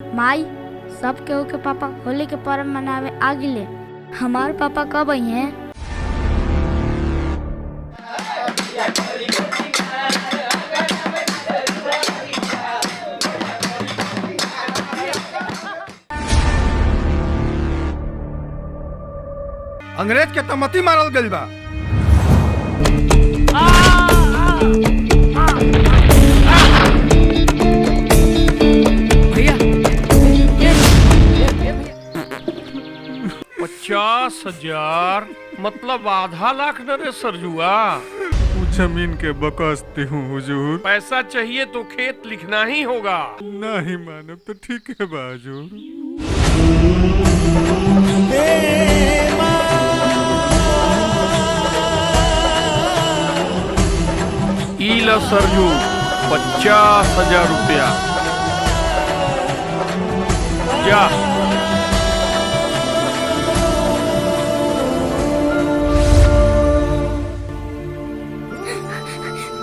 माई, सब केहू के पापा होली के पर्व मनावे आ गिले। हमार पापा कब आई हैं? अंग्रेज के तमती मारल गइल बा। भैया 50,000 मतलब आधा लाख न रे सरजुआ। जमीन के बकसती हूँ हुजूर। पैसा चाहिए तो खेत लिखना ही होगा। नहीं मानब तो ठीक है बा हुजूर। इला सरजू 50,000 रुपया जा।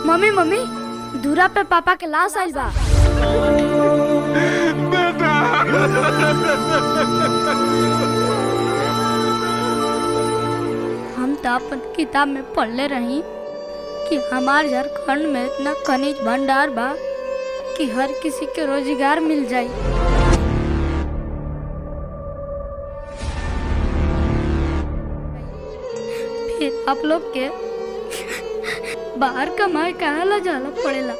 मम्मी मम्मी, दूरा पे पापा के लाश आइल बा। हम तो अपन किताब में पढ़ले रही कि हमार झारखंड में इतना खनिज भंडार बा कि हर किसी के रोजगार मिल जाई। फिर आप लोग के बाहर कमाए कहाँ ला जाला पड़ेला।